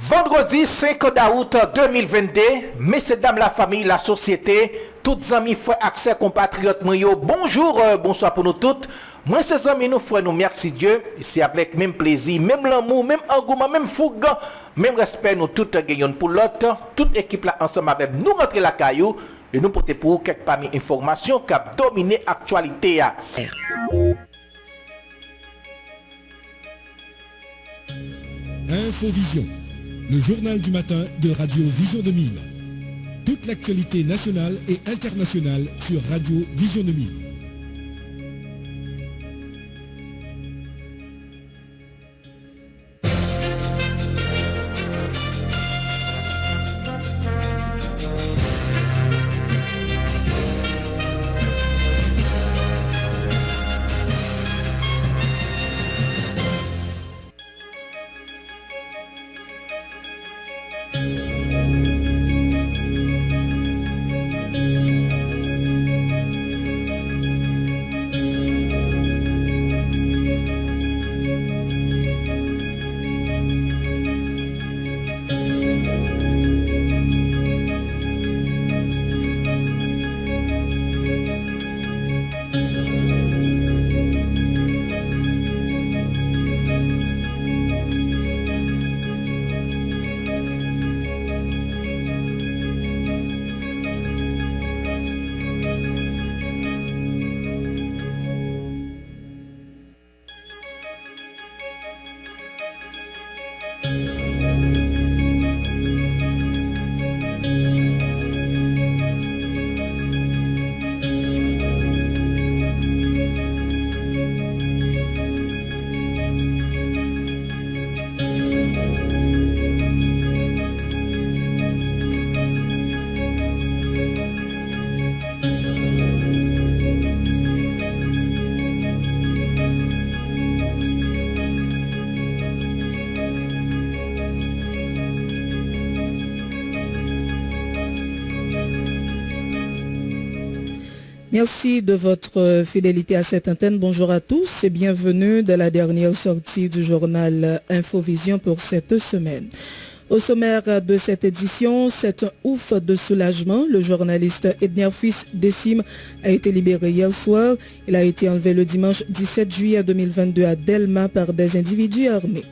Vendredi 5 août 2022, messieurs, dames, la famille, la société, toutes amis, frères, accès, compatriotes, bonjour, bonsoir pour nous toutes. Moi, ces amis, nous frères, nous merci Dieu. C'est avec même plaisir, même l'amour, même engouement, même fougue, même respect, nous toutes gagnons pour l'autre. Toute équipe là ensemble avec nous rentrer la caillou et nous porter pour vous quelques parmi informations qui ont dominé l'actualité. Infovision, le journal du matin de Radio Vision 2000. Toute l'actualité nationale et internationale sur Radio Vision 2000. Merci de votre fidélité à cette antenne. Bonjour à tous et bienvenue dans la dernière sortie du journal Infovision pour cette semaine. Au sommaire de cette édition, c'est un ouf de soulagement. Le journaliste Edner Fils Dessim a été libéré hier soir. Il a été enlevé le dimanche 17 juillet 2022 à Delma par des individus armés.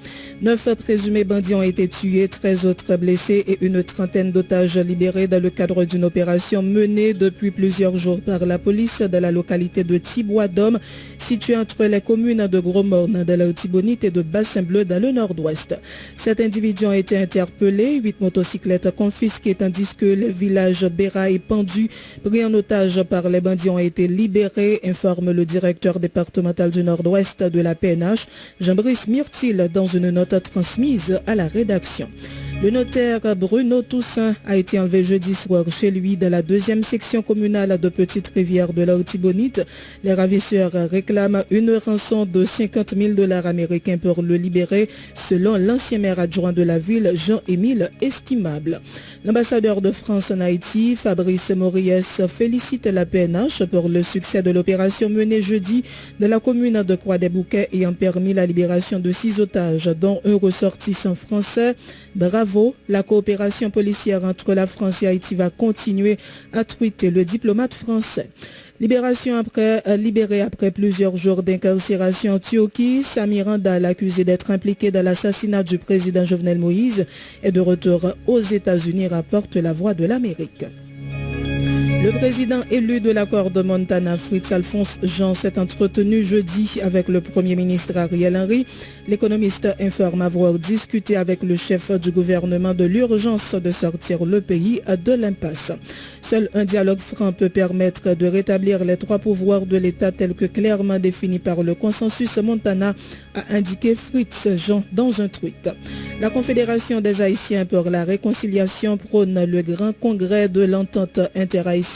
9 présumés bandits ont été tués, 13 autres blessés et une trentaine d'otages libérés dans le cadre d'une opération menée depuis plusieurs jours par la police de la localité de Tibois-Dôme, située entre les communes de Gros-Morne, de la Haute-Tibonite et de Bassin-Bleu dans le nord-ouest. Cet individu ont été interpellés, 8 motocyclettes confisquées tandis que le village Béra et Pendu, pris en otage par les bandits, ont été libérés, informe le directeur départemental du nord-ouest de la PNH, Jean-Brice Myrtil, dans une note transmise à la rédaction. Le notaire Bruno Toussaint a été enlevé jeudi soir chez lui dans la 2e section communale de Petite-Rivière de la Haute-Tibonite. Les ravisseurs réclament une rançon de 50 000 $ américains pour le libérer, selon l'ancien maire adjoint de la ville, Jean-Émile Estimable. L'ambassadeur de France en Haïti, Fabrice Moriès, félicite la PNH pour le succès de l'opération menée jeudi dans la commune de Croix-des-Bouquets ayant permis la libération de 6 otages, dont un ressortissant français. Bravo, la coopération policière entre la France et Haïti va continuer, a tweeté le diplomate français. Libéré après plusieurs jours d'incarcération en Turquie, Samir Randal, accusé d'être impliqué dans l'assassinat du président Jovenel Moïse, est de retour aux États-Unis, rapporte La Voix de l'Amérique. Le président élu de l'accord de Montana, Fritz Alphonse Jean, s'est entretenu jeudi avec le Premier ministre Ariel Henry. L'économiste informe avoir discuté avec le chef du gouvernement de l'urgence de sortir le pays de l'impasse. Seul un dialogue franc peut permettre de rétablir les 3 pouvoirs de l'État tels que clairement définis par le consensus Montana, a indiqué Fritz Jean dans un tweet. La Confédération des Haïtiens pour la réconciliation prône le grand congrès de l'entente interhaïtienne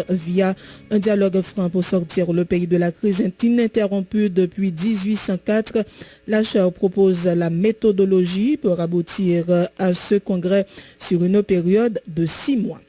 via un dialogue franc pour sortir le pays de la crise ininterrompue depuis 1804. La charte propose la méthodologie pour aboutir à ce congrès sur une période de 6 mois.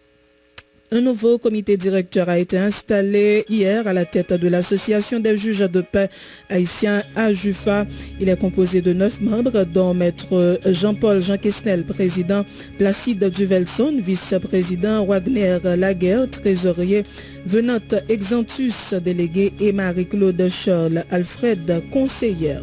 Un nouveau comité directeur a été installé hier à la tête de l'association des juges de paix haïtiens AJUFA. Il est composé de 9 membres, dont Maître Jean-Paul Jean Quesnel, président, Placide Duvelson, vice-président, Wagner Laguerre, trésorier, Venant Exantus, délégué, et Marie-Claude Charles Alfred, conseillère.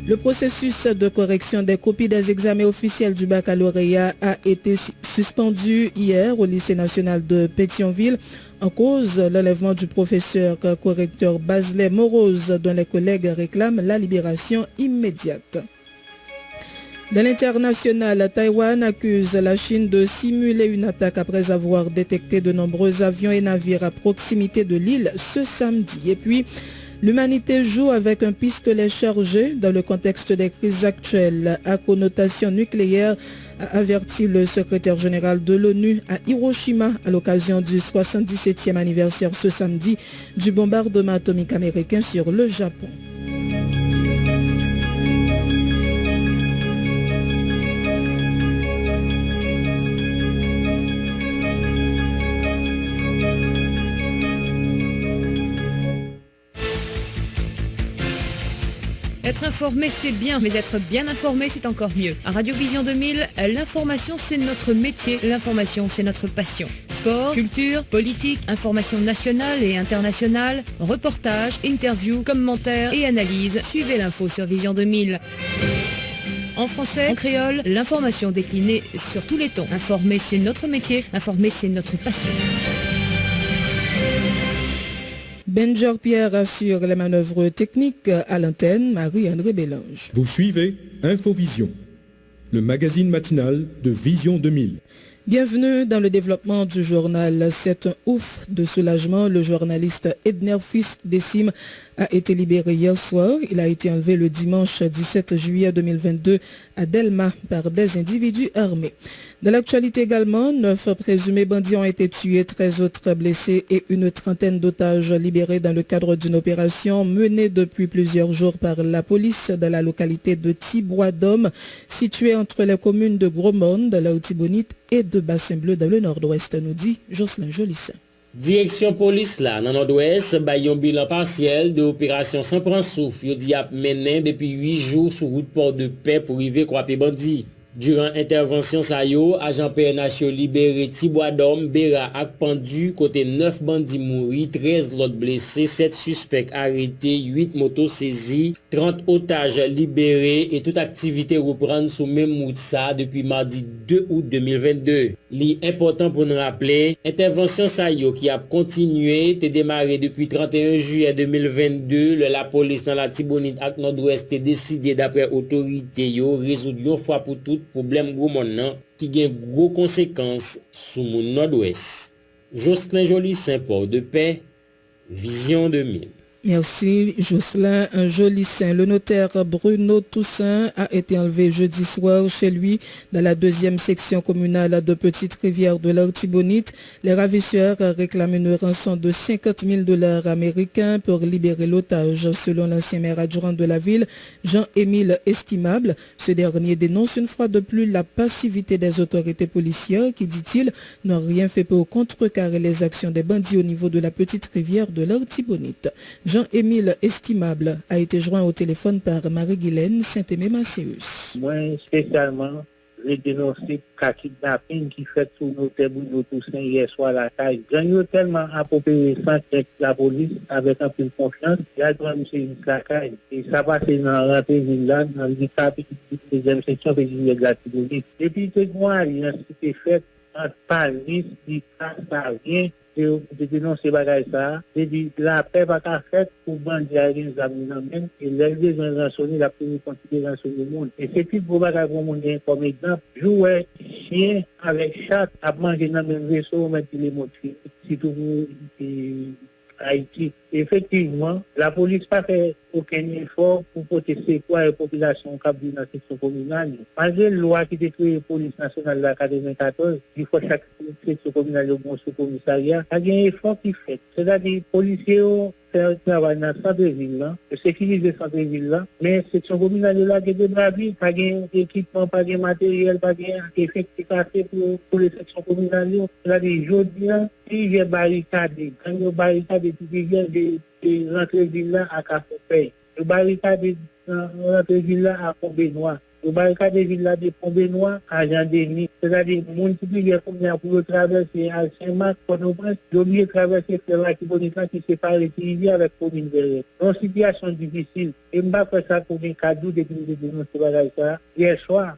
Le processus de correction des copies des examens officiels du baccalauréat a été suspendu hier au lycée national de Pétionville en cause l'enlèvement du professeur correcteur Baselet Morose, dont les collègues réclament la libération immédiate. Dans l'international, Taïwan accuse la Chine de simuler une attaque après avoir détecté de nombreux avions et navires à proximité de l'île ce samedi. Et puis, l'humanité joue avec un pistolet chargé dans le contexte des crises actuelles à connotation nucléaire, a averti le secrétaire général de l'ONU à Hiroshima à l'occasion du 77e anniversaire ce samedi du bombardement atomique américain sur le Japon. Être informé, c'est bien, mais être bien informé, c'est encore mieux. À Radio Vision 2000, l'information, c'est notre métier. L'information, c'est notre passion. Sport, culture, politique, information nationale et internationale, reportages, interviews, commentaires et analyses. Suivez l'info sur Vision 2000. En français, en créole, l'information déclinée sur tous les tons. Informer, c'est notre métier. Informer, c'est notre passion. Benjor Pierre assure les manœuvres techniques à l'antenne, Marie-André Bélange. Vous suivez Infovision, le magazine matinal de Vision 2000. Bienvenue dans le développement du journal. C'est un ouf de soulagement. Le journaliste Edner Fils Dessim a été libéré hier soir. Il a été enlevé le dimanche 17 juillet 2022 à Delma par des individus armés. Dans l'actualité également, 9 présumés bandits ont été tués, 13 autres blessés et une trentaine d'otages libérés dans le cadre d'une opération menée depuis plusieurs jours par la police de la localité de Tibois-d'Homme, située entre les communes de Gros-Monde, Laotibonite et de Bassin-Bleu dans le nord-ouest, nous dit Jocelyn Jolissin. Direction police là, dans le nord-ouest, un bilan partiel de l'opération sans prendre souffle, il dit mené depuis 8 jours sur route Port-de-Paix pour arriver croiser bandits. Durant intervention sayo, agent PNH libéré Tibois-d'Homme, Béra ak pendu, côté 9 bandits mouris, 13 l'autres blessés, 7 suspects arrêtés, 8 motos saisies, 30 otages libérés et toute activité reprend sous même moutsa depuis mardi 2 août 2022. L'important pour nous rappeler, intervention sayo qui a continué, t'est démarré depuis 31 juillet 2022, la police dans la Tibonite ak nord-ouest est décidé d'après autorité yo résoudre une fois pour toutes problème gros monde qui a gros conséquences sur mon nord-ouest. Jocelyn Jolissin, Port-de-Paix, Vision 2000. Merci Jocelyn Jolissin. Le notaire Bruno Toussaint a été enlevé jeudi soir chez lui dans la 2e section communale de Petite-Rivière de l'Artibonite. Les ravisseurs réclament une rançon de $50,000 américains pour libérer l'otage. Selon l'ancien maire adjoint de la ville, Jean-Émile Estimable, ce dernier dénonce une fois de plus la passivité des autorités policières qui, dit-il, n'ont rien fait pour contrecarrer les actions des bandits au niveau de la Petite-Rivière de l'Artibonite. Jean-Émile Estimable a été joint au téléphone par Marie-Guylaine Saint-Aimé-Macéus. Moi, spécialement, j'ai dénoncé le kidnapping qui fait sous nos Bruno Toussaint hier soir à la caille. J'ai tellement approprié sans que la police avec un peu de confiance. Il a droit de la caille. Et ça passe dans la ville là, dans le chapitre de la 2e section de la Tibonite. Et puis, tout le monde, il a été fait en police, il passe rien. De dénoncer bagay ça, de dire la paix va être faite pour bandits à les amener et les besoins de rançonner la première quantité de rançonner le monde. Et c'est plus pour bagay pour monde comme exemple, jouer chien avec chat à manger dans le même vaisseau, mettre les mots si tout Haïti. Effectivement, la police n'a pas fait aucun effort pour protéger la population qui vit dans la section communale. Malgré la loi qui détruit la police nationale de la 94, il faut chaque section communale au bon sous-commissariat, il y a un effort qui fait. C'est-à-dire que les policiers faire un travail dans le centre-ville, là, de sécuriser le centre-ville, là, mais section communale là, qui est bravi, pas d'équipement, pas de matériel, pas d'effectifs assez pour les sections communales. Là, les jours, si j'ai barricadé, quand il y a barricadé, puis il y a des entrées-villes là à Café, le barricadé l'entrée-ville là à Pont-Benoît. Le barricade des villes de Pont-Benoît à Jean-Denis, c'est-à-dire les gens qui viennent pour traverser à Saint-Marc, Port-au-Prince, ils ont oublié de traverser la Kibonita qui sépare les rivières avec commune Verret. C'est une situation difficile. Et je ne vais pas faire ça pour un cadeau depuis que j'ai dénoncé ça. Hier soir,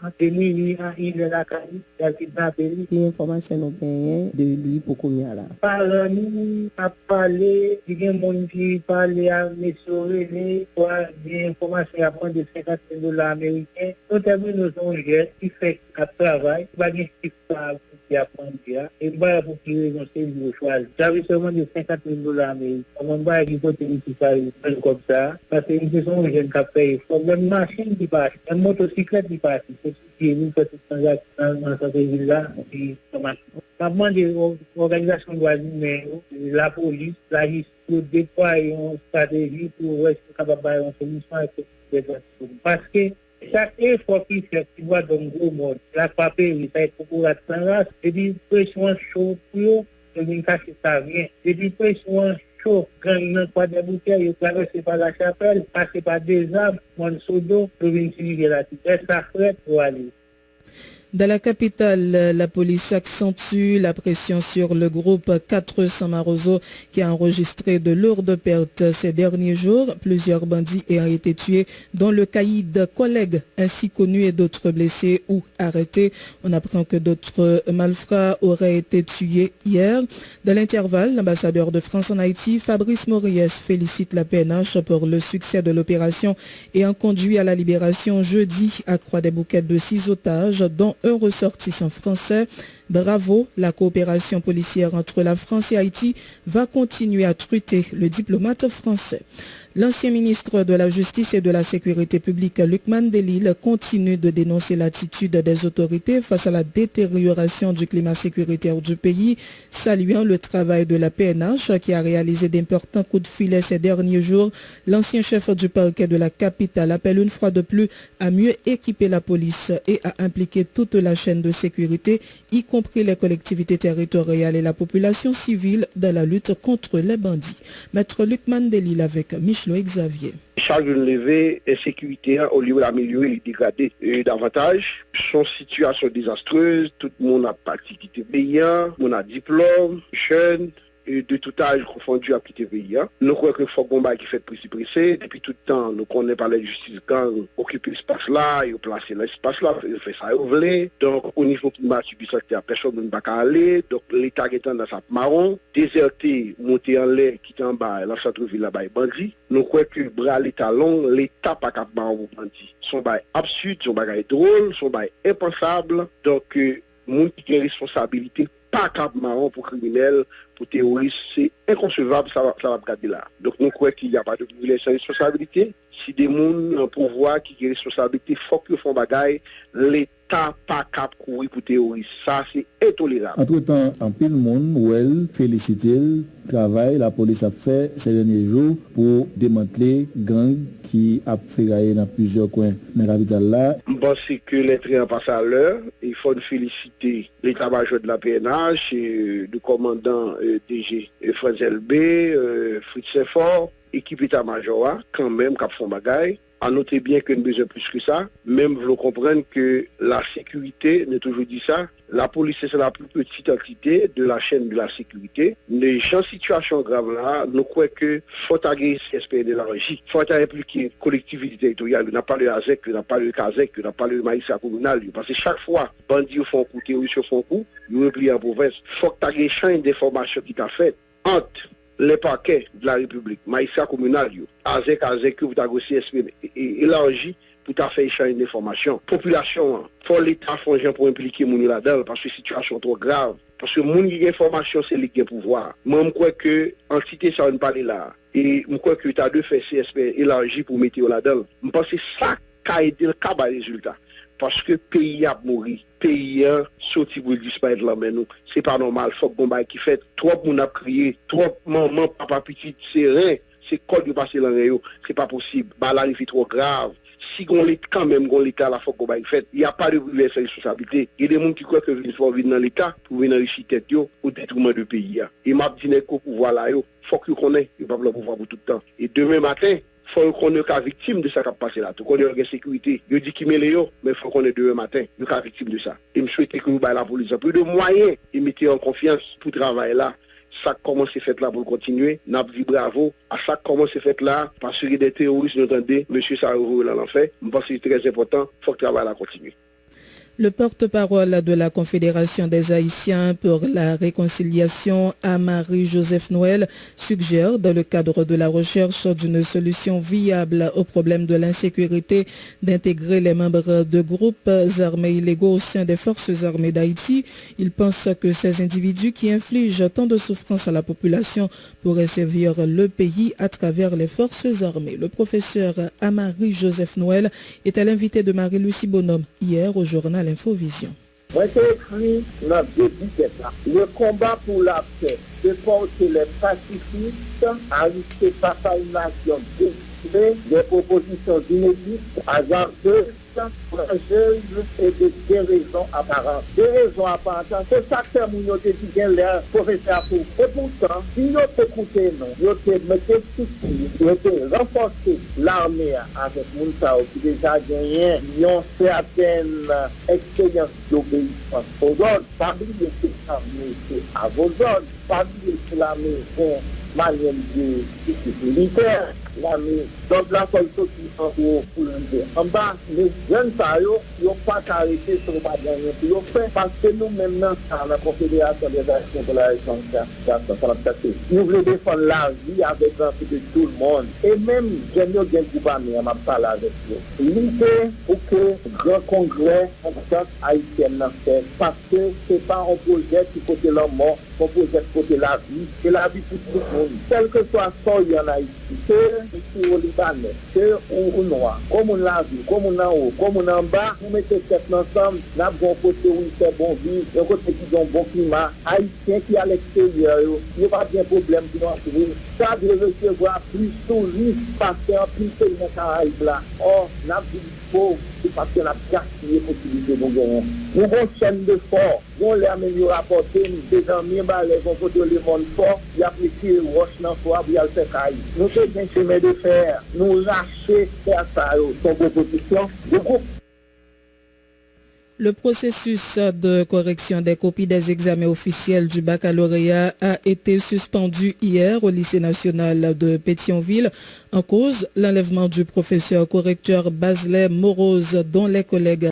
entre minuit à Île-de-la-Cali, il y a kidnappé. Quelle information nous gagnons de lui pour combien là? Parlons, à parler, il y a des gens qui parlent à M. René, pour des informations à prendre de 50 $50 américains. Nous terminons son geste qui fait un travail, il va y avoir un chiffre qui apprend déjà, et voilà pour qui raison c'est le choix. J'avais seulement de 50 $50 américains. On va y avoir qui fait comme ça, parce que nous sommes les jeunes qui payent. Il faut une machine qui passe, une motocyclette qui passe. C'est ce qui est nous faisons dans cette ville-là, et ça marche. Maintenant, des organisations de droits humains, la police, la justice, déployer une stratégie pour être capable de faire une solution. Parce que chaque effort qui fait, tu vois, dans le gros monde, la papier, ça est pour la race, c'est des pressions chaudes pour eux, de cacher ça vient. C'est des pressions chaudes, quand il y a pas de bouteilles, ils traversent par la chapelle, passent par des arbres, mon sodo, pour venir utiliser la tête. Ça fait pour aller. Dans la capitale, la police accentue la pression sur le groupe 400 Marozo qui a enregistré de lourdes pertes ces derniers jours. Plusieurs bandits ayant été tués, dont le caïd collègue ainsi connu et d'autres blessés ou arrêtés. On apprend que d'autres malfrats auraient été tués hier. Dans l'intervalle, l'ambassadeur de France en Haïti, Fabrice Moriès, félicite la PNH pour le succès de l'opération ayant conduit à la libération jeudi à Croix-des-Bouquettes de 6 otages, dont un ressortissant français. Bravo, la coopération policière entre la France et Haïti va continuer à truter le diplomate français. L'ancien ministre de la Justice et de la Sécurité publique, Luc Mandelil, continue de dénoncer l'attitude des autorités face à la détérioration du climat sécuritaire du pays, saluant le travail de la PNH qui a réalisé d'importants coups de filet ces derniers jours. L'ancien chef du parquet de la capitale appelle une fois de plus à mieux équiper la police et à impliquer toute la chaîne de sécurité, y compris les collectivités territoriales et la population civile, dans la lutte contre les bandits. Maître Luc Mandelil avec Michelot Xavier. Charge de lever insécurité au lieu d'améliorer et dégrader davantage. Son situation désastreuse, tout le monde a activité payant, on a diplôme, jeune, de tout âge confondu à quitter pays. Nous croyons que le Fort Combat qui fait pressé, depuis tout le temps, nous connaissons par la justice quand occuper l'espace là, et placer l'espace là, il fait ça, il voulait. Donc, au niveau climatique du secteur, personne ne va pas aller. Donc, l'État étant dans sa marron, déserté, monter en l'air, quitter en bas, dans le centre-ville là-bas, et bandit. Nous croyons que bras l'État long, l'État pas capable de marron bandit. Son bail absurde, son bail drôle, son bail impensable. Donc, monde qui a responsabilité, pas capable marron pour criminels, pour terroristes, c'est inconcevable, ça va garder là. Donc nous croyons qu'il n'y a pas de privilège sans responsabilité. Si des gens en pouvoir qui ont responsabilité, il faut qu'ils font bagaille, l'État pas cap courir pour terroristes. Ça, c'est intolérable. Entre-temps, en pile monde, elle félicite le travail la police a fait ces derniers jours pour démanteler gang qui a fait gagner dans plusieurs coins de la capitale là. Je pense que les trains passent à l'heure. Il faut féliciter l'état-major de la PNH, le commandant DG Franz LB, Fritz Saint-Fort, équipe état-major, quand même, qui font bagaille. À noter bien qu'il y a besoin plus que ça. Même, vous comprendre que la sécurité, on a toujours dit ça, la police, c'est la plus petite entité de la chaîne de la sécurité. Les gens en situation grave là, nous croyons que faut agir CSP de l'énergie, faut impliquer collectivité territoriale, on n'a pas le AZEC, on n'a pas le CAZEC, on n'a pas le maïs communal, parce que chaque fois, bandits font coup, terroristes font coup, ils replient en province. Faut que tu aies un champ d'information qui t'a fait entre les parquets de la République, maïs communal, AZEC, vous avez aussi CSP élargi pour ta faire échanger d'informations. Population, faut l'État faire pour impliquer les gens là-dedans parce que la situation est trop grave. Parce que les gens qui ont information, c'est les qui ont pouvoir. Moi, je crois que l'entité, ça va pas là. Et je crois que tu as deux fait CSP élargi pour mettre là-dedans. Je pense que ça qui a été le cas de résultat. Parce que le pays a mouru. pays sorti pour disparaître là mais nous c'est pas normal faut qu'on bail qui fait trop moun a crié trop maman papa petit serein c'est code de passer dans réo c'est pas possible bah là il fait trop grave si on l'est quand même on l'état la faut qu'on bail fait il y a pas de responsabilité il y a des gens qui croient que il faut vivre dans l'état pour venir enrichir tête yo au détriment du pays et m'a dit qu'au pouvoir là yo faut que connaît il pas le pouvoir pour tout le temps et demain matin faut qu'on est cas victime de ça qui a passé là tout qu'on est en sécurité je dis qu'il met yo mais faut qu'on est demain matin nous cas victime de ça et me souhaiter que nous la police plus de moyens et mettez en confiance pour travailler là ça commence à fait là pour continuer n'a dit bravo à ça commence à fait là parce que des terroristes nous entendez monsieur Sarou là l'en fait je pense que c'est très important faut que travail là continue. Le porte-parole de la Confédération des Haïtiens pour la réconciliation, Amari-Joseph Noël, suggère, dans le cadre de la recherche d'une solution viable au problème de l'insécurité, d'intégrer les membres de groupes armés illégaux au sein des forces armées d'Haïti. Il pense que ces individus qui infligent tant de souffrance à la population pourraient servir le pays à travers les forces armées. Le professeur Amari-Joseph Noël était l'invité de Marie-Lucie Bonhomme hier au journal Infovision. Moi, j'ai écrit dans le début de ça. Le combat pour la paix, de porter les pacifistes à risquer face à une nation décidée, des propositions inédites, hasardeuses, courageuses et de déraisons apparentes. Déraisons apparentes, c'est ça que nous avons dit l'air professeur pour. Et pourtant, si nous avons écouté, nous avons mis renforcer l'armée avec Mounsao qui déjà gagné une certaine expérience d'obéissance aux ordres. Pas oublier que l'armée c'est à vos ordres. Pas oublier que l'armée est manière de militaire. L'armée, donc la police qui en haut pour l'enlever. En bas, les jeunes ils n'ont pas arrêté sur le bagage pour le faire parce que nous, maintenant, à la Confédération des Haïtiens pour la réconciliation, nous voulons défendre la vie avec un peu de tout le monde. Et même, j'aime bien le groupe armé, on m'a parlé avec eux. L'idée pour que le grand congrès en tant haïtienne fait parce que ce n'est pas un projet qui côté la mort, un projet qui côté la vie, c'est la vie pour tout le monde. Quel que soit ce qu'il y en a Haïti, ici au Libanais, que au noir, comme on l'a vu, comme on en haut, comme on en bas, vous mettez tête ensemble, nous avons un côté où il fait bon vivre, un côté qui a un bon climat, haïtien qui est à l'extérieur, il n'y a pas de problème qui doit trouver. Ça doit recevoir plus touristes parce qu'un plus de monde Caraïbes là. Or, nous avons dit faut, c'est parce qu'on a gaspillé la possibilité de nous gagner. Nous avons une chaîne de fort, nous les améliorons rapporter, des amis, les vont côté le monde fort, ils appliquent roche dans le foie, ils le faire caille. Nous avons un chemin de fer, nous lâcher faire ça, son proposition, de groupe. Le processus de correction des copies des examens officiels du baccalauréat a été suspendu hier au lycée national de Pétionville en cause l'enlèvement du professeur correcteur Baselé Morose dont les collègues